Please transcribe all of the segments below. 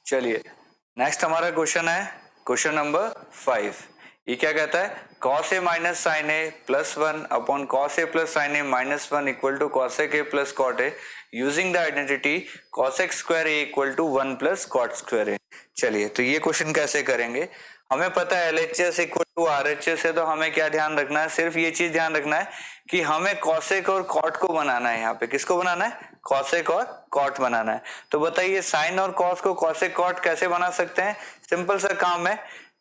चलिए नेक्स्ट हमारा क्वेश्चन है क्वेश्चन नंबर 5। ये क्या कहता है, cos a minus sine A plus 1 upon cos a plus sine A minus 1 equal to cosec a plus cot a using the identity cosec square a equal to 1 plus cot square a। चलिए तो ये question कैसे करेंगे, हमें पता है LHS equal to RHS है, तो हमें क्या ध्यान रखना है, सिर्फ ये चीज ध्यान रखना है कि हमें cosec और cot को बनाना है। यहाँ पे किसको बनाना है, cosec और cot बनाना है। तो बताइए साइन और cos को cosec cot कैसे बना सकते हैं। सिंपल सा काम है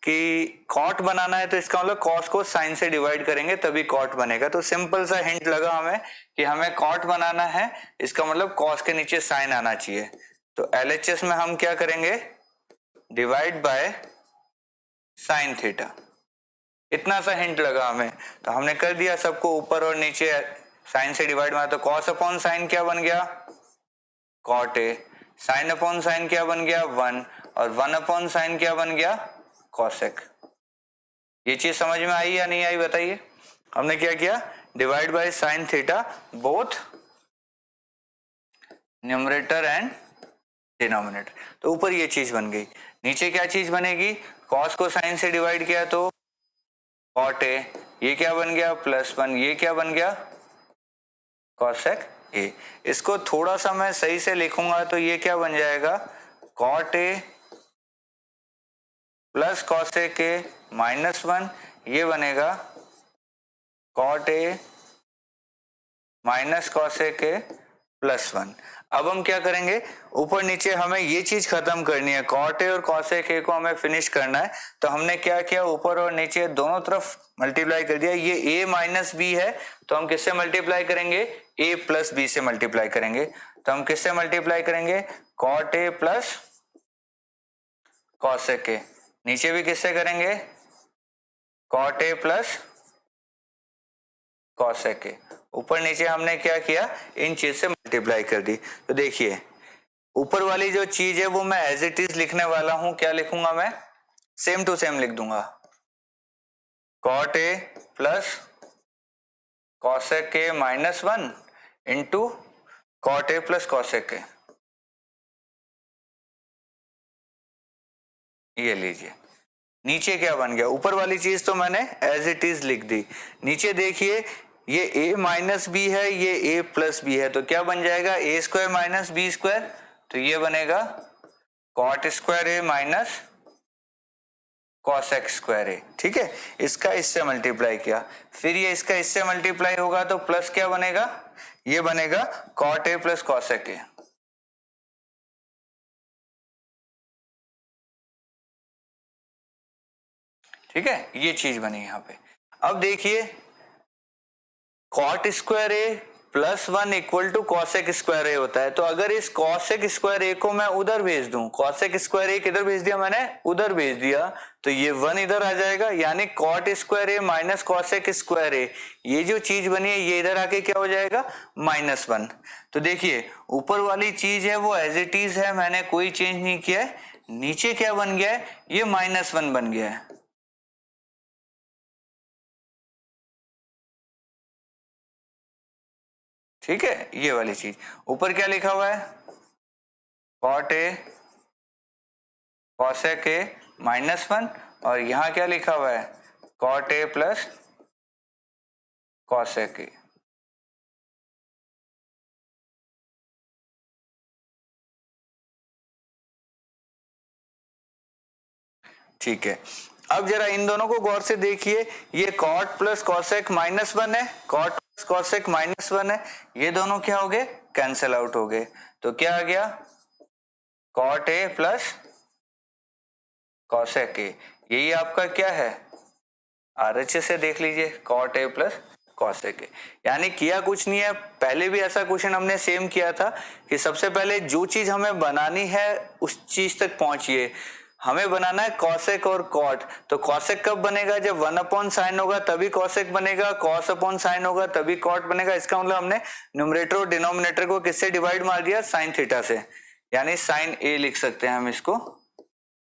कि cot बनाना है तो इसका मतलब cos को sin से डिवाइड करेंगे तभी cot बनेगा। तो सिंपल सा हिंट लगा हमें कि हमें cot बनाना है, इसका मतलब cos के नीचे sin आना चाहिए। तो LHS में हम क्या करेंगे, डिवाइड बाय sin थीटा। इतना सा हिंट लगा हमें तो हमने कर दिया, सबको ऊपर और नीचे sin से डिवाइड मारा तो cos अपॉन sin क्या बन गया, cot a। sin upon sin क्या बन गया 1 और 1 अपॉन sin क्या बन गया cosec। ये चीज समझ में आई या नहीं आई बताइए। हमने क्या किया, divide by sin theta both numerator and denominator. तो ऊपर ये चीज बन गई, नीचे क्या चीज बनेगी, cos को sin से डिवाइड किया तो cot a, ये क्या बन गया प्लस 1, ये क्या बन गया cosec a। इसको थोड़ा सा मैं सही से लिखूंगा तो ये क्या बन जाएगा, cot a plus cosec a minus 1, ये बनेगा cot a minus cosec a plus 1। अब हम क्या करेंगे, ऊपर नीचे हमें ये चीज खत्म करनी है, cot a और cosec a को हमें फिनिश करना है। तो हमने क्या किया, ऊपर और नीचे दोनों तरफ मल्टीप्लाई कर दिया। ये a माइनस बी है तो हम किससे मल्टीप्लाई करेंगे, a प्लस बी से मल्टीप्लाई करेंगे। तो हम किससे मल्टीप्लाई करेंगे, cot a plus cosec a। नीचे भी किससे करेंगे, cot a plus cosec a। ऊपर नीचे हमने क्या किया, इन चीज से मल्टीप्लाई कर दी। तो देखिए ऊपर वाली जो चीज है वो मैं एज इट इज लिखने वाला हूं। क्या लिखूंगा मैं, सेम टू सेम लिख दूंगा, cot a plus cosec a minus 1 into cot a plus cosec a। ये लीजिए, नीचे क्या बन गया, ऊपर वाली चीज तो मैंने एज इट इज लिख दी। नीचे देखिए ये a माइनस बी है, ये a प्लस बी है, तो क्या बन जाएगा a square minus B square. तो ये बनेगा cot square a minus cosec square a। ठीक है, इसका इससे मल्टीप्लाई किया, फिर ये इसका इससे मल्टीप्लाई होगा तो प्लस क्या बनेगा, ये बनेगा cot a plus cosec a। ठीक है, ये चीज बनी यहाँ पे। अब देखिए cot square a plus 1 equal to cosec square a होता है। तो अगर इस cosec स्क्वायर a को मैं उधर भेज दूं, cosec स्क्वायर a किधर भेज दिया मैंने, उधर भेज दिया, तो ये 1 इधर आ जाएगा, यानी cot square a minus cosec square a, ये जो चीज बनी है ये इधर आके क्या हो जाएगा -1। तो देखिए ऊपर वाली चीज है वो एज इट इज है, मैंने कोई चेंज नहीं किया है। नीचे क्या बन गया है, ये -1 बन गया है। ठीक है, ये वाली चीज। ऊपर क्या लिखा हुआ है, cot a cosec a minus 1, और यहां क्या लिखा हुआ है, cot a plus cosec a। ठीक है, अब जरा इन दोनों को गौर से देखिए, ये cot प्लस cosec माइनस 1 है, cot प्लस cosec माइनस 1 है, ये दोनों क्या हो गए, कैंसिल आउट हो गए। तो क्या आ गया, cot a plus cosec a। यही आपका क्या है, RHS से देख लीजिए, cot a plus cosec a। यानी किया कुछ नहीं है, पहले भी ऐसा क्वेश्चन हमने सेम किया था कि सबसे पहले जो चीज हमें बनानी है उस चीज तक पहुंचिए। हमें बनाना है cosec और cot, तो cosec कब बनेगा, जब 1 अपॉन साइन होगा तभी cosec बनेगा, cos अपॉन साइन होगा तभी cot बनेगा। इसका मतलब हमने न्यूमरेटर और डिनोमिनेटर को किससे डिवाइड मार दिया, sin थीटा से, यानी sin a लिख सकते हैं हम इसको।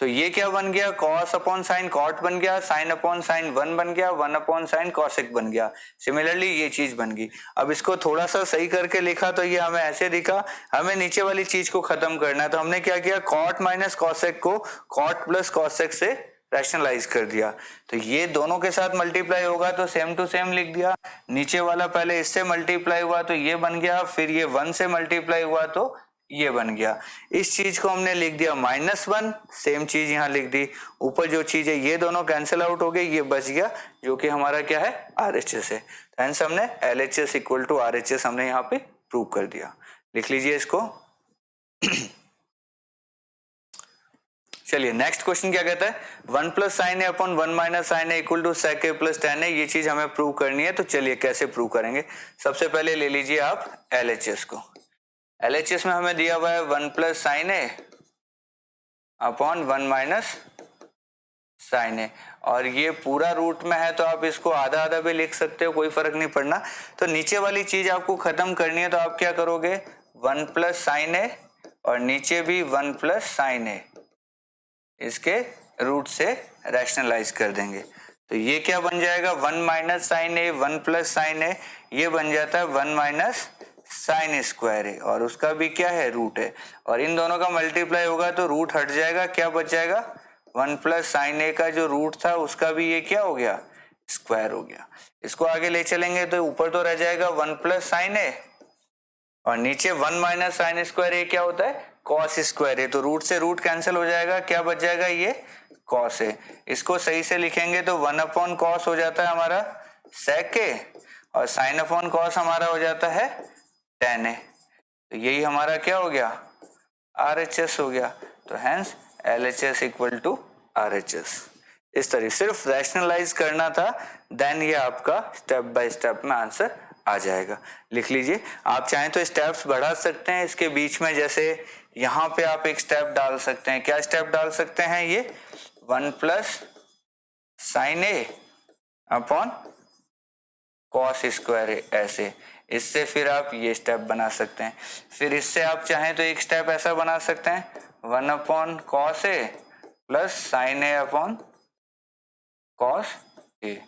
तो ये क्या बन गया, कॉस अपॉन साइन कॉट बन गया, साइन अपॉन साइन 1 बन गया, 1 अपॉन साइन कॉसेक बन गया। सिमिलरली ये चीज बन गई। अब इसको थोड़ा सा सही करके लिखा तो ये हमें ऐसे दिखा, हमें नीचे वाली चीज को खत्म करना है, तो हमने क्या किया, कॉट माइनस कॉसेक को कॉट प्लस कॉसेक से रैशनलाइज कर दिया। तो ये दोनों के साथ मल्टीप्लाई होगा तो सेम टू सेम लिख दिया, नीचे वाला पहले इससे मल्टीप्लाई हुआ तो ये बन गया, फिर ये 1 से मल्टीप्लाई हुआ तो ये बन गया। इस चीज को हमने लिख दिया -1, सेम चीज यहाँ लिख दी। ऊपर जो चीज है ये दोनों कैंसिल आउट हो गई, ये बच गया जो कि हमारा क्या है, RHS है। हेंस हमने LHS इक्वल टू RHS हमने यहाँ पे प्रूव कर दिया। लिख लीजिए इसको। चलिए नेक्स्ट क्वेश्चन क्या कहता है, 1 plus sine A upon 1 minus sine A equal to sec A plus tan A. ये चीज हमें प्रूव करनी है, तो चलिए कैसे प्रूव करेंगे। सबसे पहले ले लीजिए आप LHS को। LHS में हमें दिया हुआ है 1 plus sine A upon 1 minus sine ए, और ये पूरा रूट में है तो आप इसको आधा आधा भी लिख सकते हो, कोई फर्क नहीं पड़ना। तो नीचे वाली चीज आपको खत्म करनी है, तो आप क्या करोगे, 1 प्लस साइन ए और नीचे भी 1 प्लस साइन ए, इसके रूट से रैशनलाइज कर देंगे। तो ये क्या बन जाएगा, 1 माइनस साइन ए 1 प्लस साइन ए, ये बन जाता है 1 माइनस साइन स्क्वायर ए, और उसका भी क्या है, रूट है। और इन दोनों का मल्टीप्लाई होगा तो रूट हट जाएगा, क्या बच जाएगा, 1 प्लस साइन ए का जो रूट था उसका भी ये क्या हो गया, स्क्वायर हो गया। इसको आगे ले चलेंगे तो ऊपर तो रह जाएगा 1 प्लस साइन ए, और नीचे 1 माइनस साइन स्क्वायर ए क्या होता है, कॉस स्क्वायर ए। तो रूट से रूट कैंसिल हो जाएगा, क्या बच जाएगा, ये कॉस ए। इसको सही से लिखेंगे तो 1 अपॉन कॉस हो जाता है हमारा सेक ए, और साइन अपॉन कॉस हमारा हो जाता है टेन ए। तो यही हमारा क्या हो गया, RHS हो गया। तो hence LHS equal to RHS। इस तरह सिर्फ रैशनलाइज करना था, देन ये आपका स्टेप बाय स्टेप में आंसर आ जाएगा। लिख लीजिए। आप चाहें तो स्टेप्स बढ़ा सकते हैं इसके बीच में, जैसे यहाँ पे आप एक स्टेप डाल सकते हैं। क्या स्टेप डाल सकते हैं, ये 1 plus sine A upon cos square ए, ऐसे। इससे फिर आप ये स्टेप बना सकते हैं। फिर इससे आप चाहें तो एक स्टेप ऐसा बना सकते हैं, 1 upon cos A plus sine A upon cos A.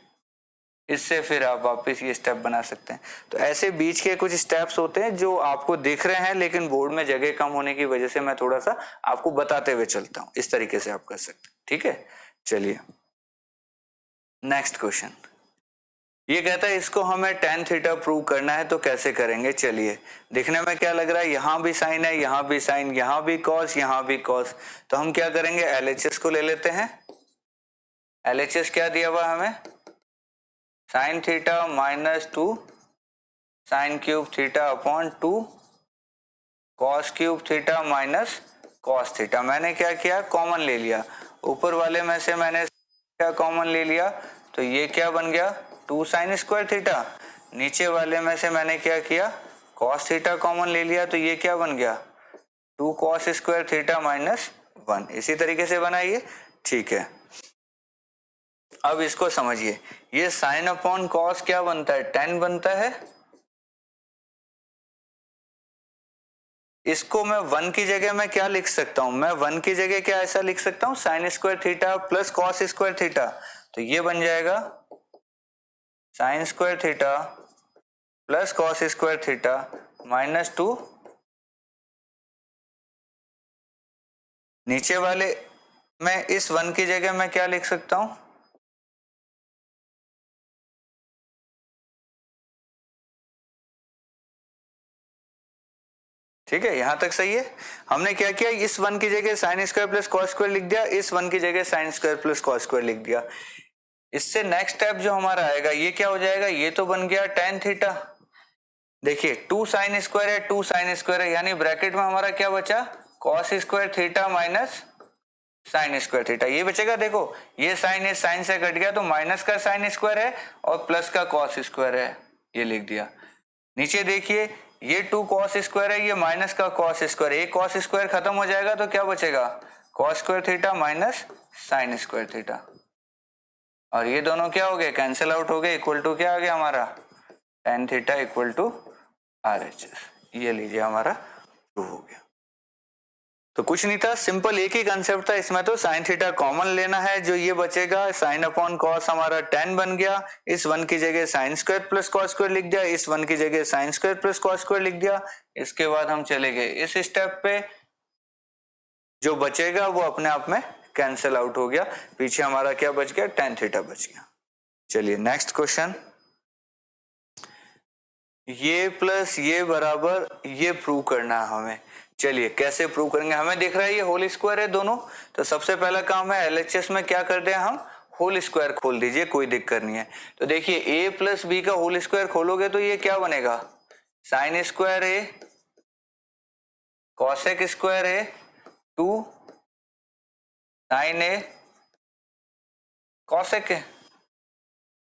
इससे फिर आप वापस ये स्टेप बना सकते हैं। तो ऐसे बीच के कुछ स्टेप्स होते हैं जो आपको दिख रहे हैं, लेकिन बोर्ड में जगह कम होने की वजह से मैं थोड़ा सा आपको बताते हुए चलता हूं। इस तरीके से आप कर सकते हैं, ठीक है। चलिए नेक्स्ट क्वेश्चन, ये कहता है इसको हमें tan थीटा प्रूव करना है, तो कैसे करेंगे। चलिए, दिखने में क्या लग रहा है, यहां भी साइन है, यहां भी साइन, यहां भी कॉस, यहां भी कॉस। तो हम क्या करेंगे, LHS को ले लेते हैं। LHS क्या दिया हुआ हमें, sine theta minus 2 sine cube theta upon 2 cos cube theta minus cos theta. मैंने क्या किया, कॉमन ले लिया। ऊपर वाले में से मैंने क्या कॉमन ले लिया, तो ये क्या बन गया, 2 साइन स्क्वायर थीटा। नीचे वाले में से मैंने क्या किया, कॉस थीटा कॉमन ले लिया, तो ये क्या बन गया, 2 कॉस स्क्वायर थीटा माइनस 1। इसी तरीके से बनाइए, ठीक है। अब इसको समझिए, ये साइन अपॉन कॉस क्या बनता है, tan बनता है। इसको मैं 1 की जगह मैं क्या लिख सकता हूं, मैं 1 की जगह क्या ऐसा लिख सकता हूं, sign square theta plus cos square theta. तो ये बन जाएगा sign square theta plus cos square theta minus 2। नीचे वाले में इस 1 की जगह मैं क्या लिख सकता हूं, ठीक है। यहां तक सही है। हमने क्या किया, इस 1 की जगह sine square plus cos square लिख दिया, इस 1 की जगह sine square plus cos square लिख दिया। इससे नेक्स्ट स्टेप जो हमारा आएगा, ये क्या हो जाएगा, ये तो बन गया tan थीटा। देखिए 2 साइन स्क्वायर है, 2 साइन स्क्वायर है, यानी ब्रैकेट में हमारा क्या बचा, cos square theta minus sign square theta. ये बचेगा, देखो ये साइन है, साइन से कट गया, तो माइनस का साइन स्क्वायर है और प्लस का कॉस स्क्वायर है, ये लिख दिया। नीचे देखिए, ये 2 कॉस स्क्वायर है, ये माइनस का कॉस स्क्वायर, एक कॉस स्क्वायर खत्म हो जाएगा तो क्या बचेगा, cos square theta minus sign square theta. और ये दोनों क्या हो गए, कैंसिल आउट हो गए, इक्वल टू क्या आ गया हमारा, tan theta equal to RHS। ये लीजिए हमारा प्रूव हो गया। तो कुछ नहीं था, सिंपल एक ही कंसेप्ट था इसमें, तो साइन थीटा कॉमन लेना है, जो ये बचेगा साइन अपॉन कॉस हमारा tan बन गया, इस वन की जगह sine square plus cos square लिख दिया, इस वन की जगह sine square plus cos square लिख दिया। इसके बाद हम चले गए इस स्टेप पे, जो बचेगा वो अपने आप में कैंसिल आउट हो गया, पीछे हमारा क्या बच गया, tan थीटा बच गया। चलिए नेक्स्ट क्वेश्चन, ये प्लस ये बराबर ये प्रूव करना है हमें। चलिए कैसे प्रूव करेंगे, हमें दिख रहा है ये होल स्क्वायर है दोनों, तो सबसे पहला काम है एलएचएस में क्या कर दें हम, होल स्क्वायर खोल दीजिए, कोई दिक्कत नहीं है। तो देखिए ए प्लस बी का होल स्क्वायर खोलोगे तो ये क्या बनेगा, sine square A cosec square A 2 sine A cosec A.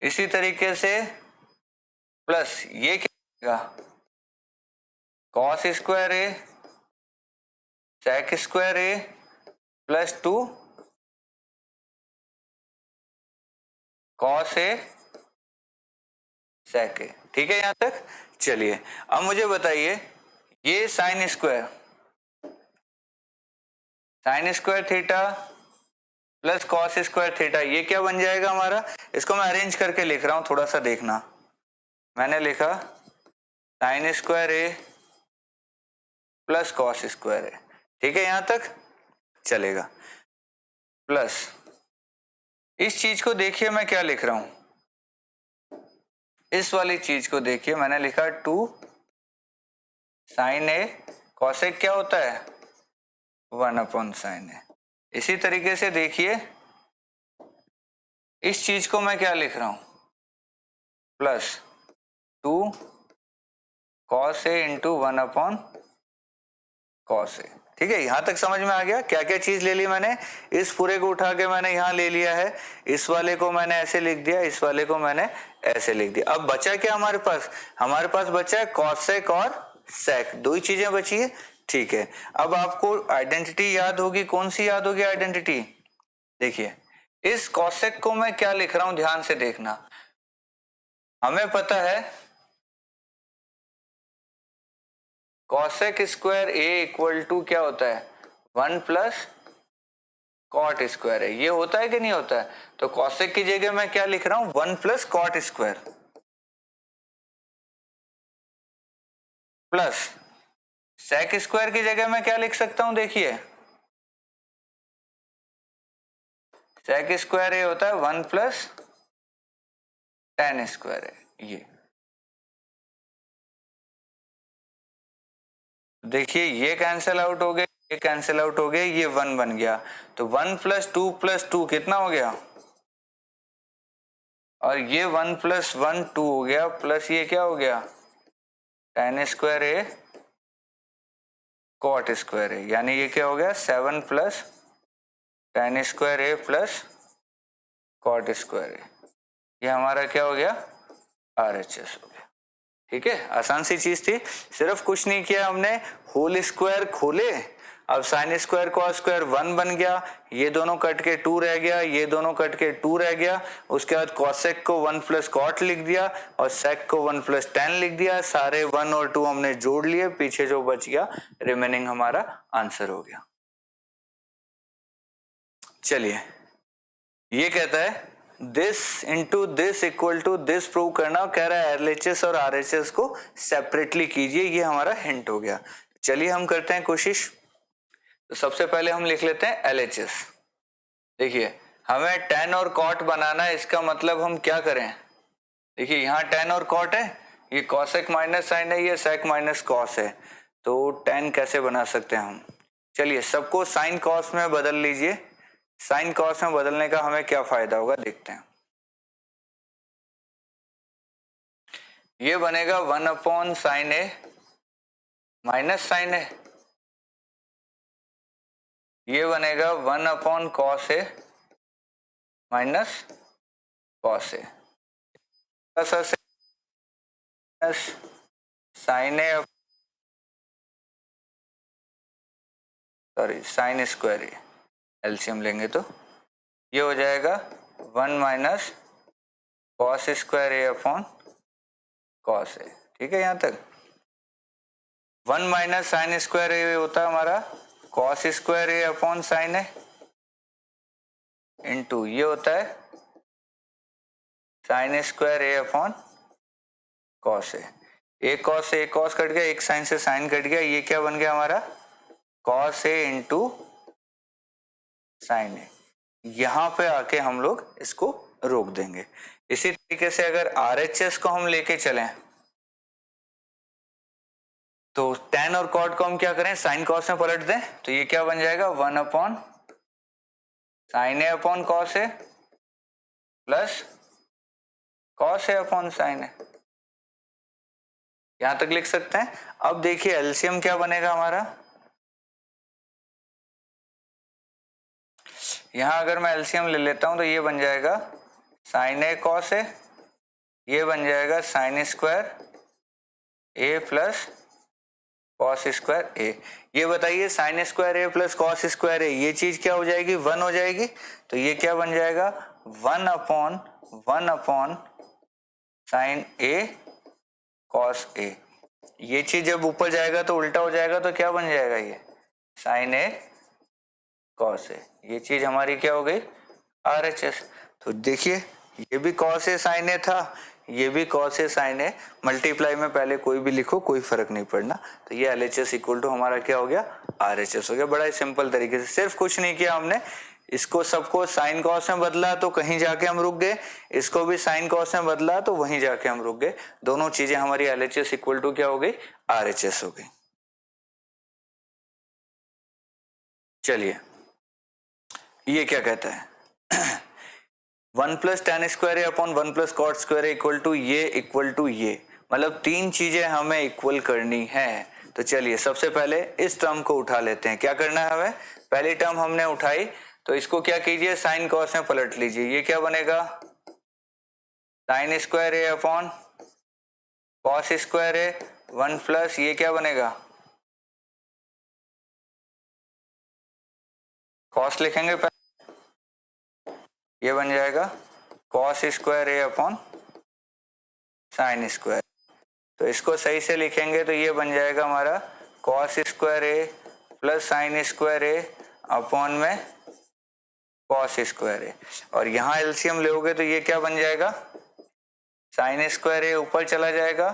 इसी तरीके से प्लस ये क्या cos square A sec square A plus 2 cos A sec A. ठीक है यहां तक। चलिए अब मुझे बताइए, ये sine square theta plus cos square theta, ये क्या बन जाएगा हमारा, इसको मैं अरेंज करके लिख रहा हूं, थोड़ा सा देखना। मैंने लिखा sign square A plus cos square ए, ठीक है यहां तक चलेगा। प्लस इस चीज को देखिए मैं क्या लिख रहा हूं, इस वाली चीज को देखिए, मैंने लिखा 2 साइन ए कॉसेक क्या होता है 1 अपॉन साइन ए। इसी तरीके से देखिए इस चीज को मैं क्या लिख रहा हूं, plus 2 cos A into 1 upon cos A. ठीक है यहां तक समझ में आ गया क्या क्या चीज ले ली मैंने, इस पूरे को उठा के मैंने यहां ले लिया है, इस वाले को मैंने ऐसे लिख दिया, इस वाले को मैंने ऐसे लिख दिया। अब बचा क्या हमारे पास बचा है कॉसेक और सेक, दो ही चीजें बची है। ठीक है अब आपको आइडेंटिटी याद होगी, कौन सी याद होगी आइडेंटिटी, देखिए इस कॉसेक को मैं क्या लिख रहा हूं ध्यान से देखना। हमें पता है cosec square A equal to क्या होता है 1 प्लस कॉट स्क्वायर है, ये होता है कि नहीं होता है। तो कॉसेक की जगह मैं क्या लिख रहा हूं 1 plus cot square plus sec square की जगह मैं क्या लिख सकता हूं, देखिए सेक स्क्वायर ये होता है 1 प्लस tan स्क्वायर है। ये देखिए ये कैंसिल आउट हो गए, ये कैंसिल आउट हो गए, ये 1 बन गया, तो 1 प्लस 2 कितना हो गया, और ये 1 प्लस 1 2 हो गया, प्लस ये क्या हो गया tan स्क्वायर ए कॉट स्क्वायर ए, यानी ये क्या हो गया 7 plus tan square A plus cot square ए, ये हमारा क्या हो गया RHS हो गया। ठीक है आसान सी चीज थी, सिर्फ कुछ नहीं किया हमने, होल स्क्वायर खोले, अब साइन स्क्वायर कॉस स्क्वायर 1 बन गया, ये दोनों कट के 2 रह गया, ये दोनों कट के 2 रह गया, उसके बाद कॉसेक को 1 प्लस कॉट लिख दिया और सेक को 1 प्लस tan लिख दिया, सारे 1 और 2 हमने जोड़ लिए, पीछे जो बच गया रिमेनिंग हमारा आंसर हो गया। चलिए ये कहता है this into this equal to this prove करना, कह रहा है एलएचएस और आरएचएस को सेपरेटली कीजिए, ये हमारा हिंट हो गया। चलिए हम करते हैं कोशिश। तो सबसे पहले हम लिख लेते हैं एलएचएस। देखिए हमें tan और cot बनाना है, इसका मतलब हम क्या करें, देखिए यहाँ tan और cot है, ये cosec माइनस साइन है, ये sec माइनस cos है, तो tan कैसे बना सकते हैं हम, चलिए सबको साइन cos में बदल लीजिए। साइन कॉस में बदलने का हमें क्या फायदा होगा देखते हैं। ये बनेगा 1 upon sine A minus sine ए, ये बनेगा 1 upon cos A minus cos A, sign A sign square A, LCM लेंगे तो ये हो जाएगा 1 minus cos square A upon cos A. ठीक है यहां तक 1 माइनस साइन स्क्वायर ए होता है हमारा cos square A upon sine A into ये होता है sign square A upon cos A. एक कॉस कट गया, एक साइन से साइन कट गया, ये क्या बन गया हमारा कॉस ए इंटू साइन ए। यहां पे आके हम लोग इसको रोक देंगे। इसी तरीके से अगर आरएचएस को हम लेके चलें तो tan और cot को हम क्या करें साइन कॉस में पलट दें, तो ये क्या बन जाएगा 1 upon sine A upon cos A plus cos A upon sine ए। यहां तक लिख सकते हैं। अब देखिए एलसीएम क्या बनेगा हमारा, यहां अगर मैं एलसीएम ले लेता हूं तो ये बन जाएगा साइन ए कॉस ए, ये बन जाएगा sign square A plus cos square ए। ये बताइए sign square A plus cos square ए, ये चीज क्या हो जाएगी 1 हो जाएगी, तो ये क्या बन जाएगा 1 upon sine A cos A. ये चीज जब ऊपर जाएगा तो उल्टा हो जाएगा, तो क्या बन जाएगा ये साइन ए कॉस ए। ये चीज हमारी क्या हो गई आरएचएस। तो देखिए ये भी कॉस ए साइन ए था, ये भी cos A sign A, multiply में पहले कोई भी लिखो कोई फर्क नहीं पड़ना। तो ये एलएचएस इक्वल टू हमारा क्या हो गया आरएचएस हो गया। बड़ा ही सिंपल तरीके से, सिर्फ कुछ नहीं किया हमने, इसको सबको साइन कॉस में बदला तो कहीं जाके हम रुक गए, इसको भी साइन कॉस में बदला तो वहीं जाके हम रुक गए। दोनों चीजें हमारी एलएचएस इक्वल टू क्या हो गई आरएचएस हो गई। चलिए ये क्या कहता है 1 plus tan square A upon 1 plus cot square equal to ये, मतलब तीन चीजें हमें इक्वल करनी है। तो चलिए सबसे पहले इस टर्म को उठा लेते हैं। क्या करना है हमें, पहली टर्म हमने उठाई तो इसको क्या कीजिए साइन कॉस में पलट लीजिए। ये क्या बनेगा sine square A upon cos square A 1 plus ये क्या बनेगा कॉस लिखेंगे पहले, ये बन जाएगा cos square A upon sine square. तो इसको सही से लिखेंगे तो ये बन जाएगा हमारा cos square A plus sign square A upon में कॉस स्क्वायर ए। और यहाँ एलसीएम लोगे तो ये क्या बन जाएगा साइन स्क्वायर ए ऊपर चला जाएगा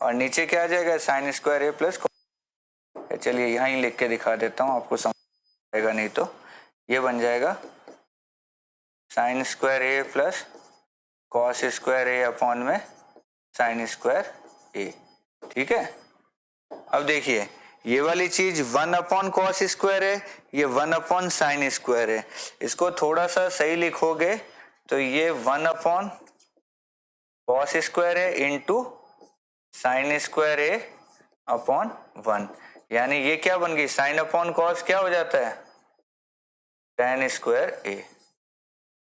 और नीचे क्या आ जाएगा साइन स्क्वायर ए प्लस। चलिए यहाँ ही लिख के दिखा देता हूँ, आपको समझ आएगा नहीं तो। ये बन जाएगा sign square A plus cos square A upon में साइन स्क्वायर ए। ठीक है, अब देखिए ये वाली चीज 1 अपॉन कॉस स्क्वायर है, ये 1 अपॉन साइन स्क्वायर है। इसको थोड़ा सा सही लिखोगे तो ये 1 अपॉन कॉस स्क्वायर है into sine square A upon 1, यानी ये क्या बन गई साइन अपॉन कॉस क्या हो जाता है टेन स्क्वायर ए।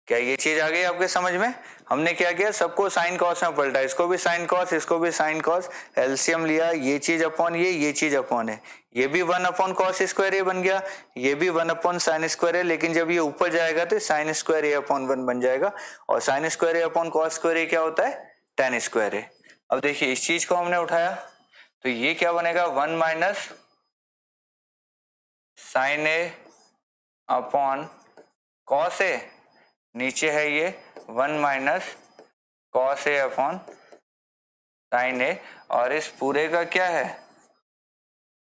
क्या ये चीज आ गई आपके समझ में। हमने क्या किया सबको साइन कॉस में पलटा, इसको भी साइन कॉस इसको भी साइन कॉस, एलसीएम लिया, ये चीज अपॉन ये चीज अपॉन है, ये भी 1 अपॉन कॉस स्क्वायर ए बन गया, ये भी 1 अपॉन साइन स्क्वायर है, लेकिन जब ये ऊपर जाएगा तो साइन स्क्वायर ए अपॉन 1 बन जाएगा। और sign square A upon cos square ए क्या होता है टेन स्क्वायर ए। अब देखिए इस चीज को हमने उठाया तो ये क्या बनेगा 1 minus sine A upon cos A, नीचे है ये 1 minus cos A upon sine ए, और इस पूरे का क्या है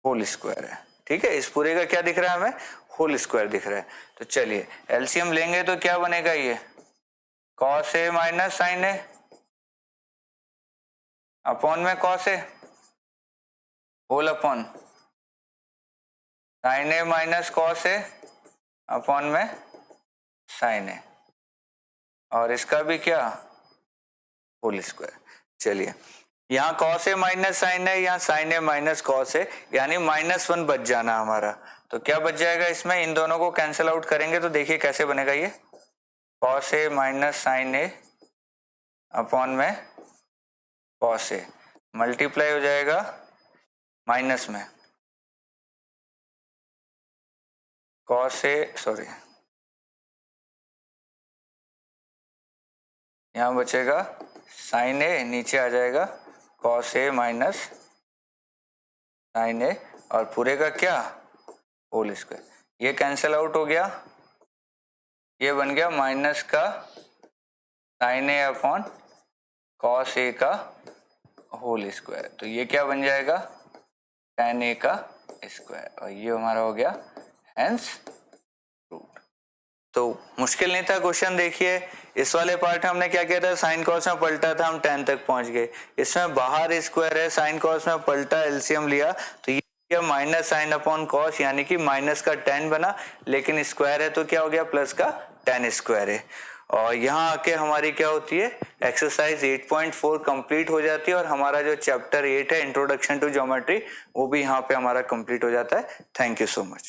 होल स्क्वायर है। ठीक है, इस पूरे का क्या दिख रहा है हमें होल स्क्वायर दिख रहा है। तो चलिए एलसीएम लेंगे तो क्या बनेगा ये cos A minus sine A upon में cos A whole upon sine A minus cos A upon में साइन ए, और इसका भी क्या होल स्क्वायर। चलिए यहाँ कॉस ए माइनस साइन है, यहाँ साइन ए माइनस कॉस है, यानी -1 बच जाना हमारा। तो क्या बच जाएगा इसमें, इन दोनों को कैंसिल आउट करेंगे तो देखिए कैसे बनेगा ये cos A minus sine A upon में कॉस ए, मल्टीप्लाई हो जाएगा माइनस में कॉस ए, सॉरी यहाँ बचेगा साइन ए, नीचे आ जाएगा कॉस ए माइनस साइन ए, और पूरे का क्या होल स्क्वायर, ये कैंसिल आउट हो गया, ये बन गया माइनस का sign A upon cos A का होल स्क्वायर, तो ये क्या बन जाएगा tan ए का स्क्वायर, और ये हमारा हो गया हेंस रूट। तो मुश्किल नहीं था क्वेश्चन। देखिए इस वाले पार्ट में हमने क्या किया था, साइन कॉस में पलटा था, हम 10 तक पहुंच गए। इसमें बाहर स्क्वायर है, साइन कॉस में पलटा, एलसीएम लिया, तो ये माइनस साइन अपॉन कॉस यानी कि माइनस का 10 बना, लेकिन स्क्वायर है तो क्या हो गया प्लस का tan स्क्वायर है। और यहाँ आके हमारी क्या होती है, एक्सरसाइज 8.4 कंप्लीट हो जाती है, और हमारा जो चैप्टर 8 है इंट्रोडक्शन टू ज्योमेट्री वो भी यहाँ पे हमारा कंप्लीट हो जाता है। Thank you so much.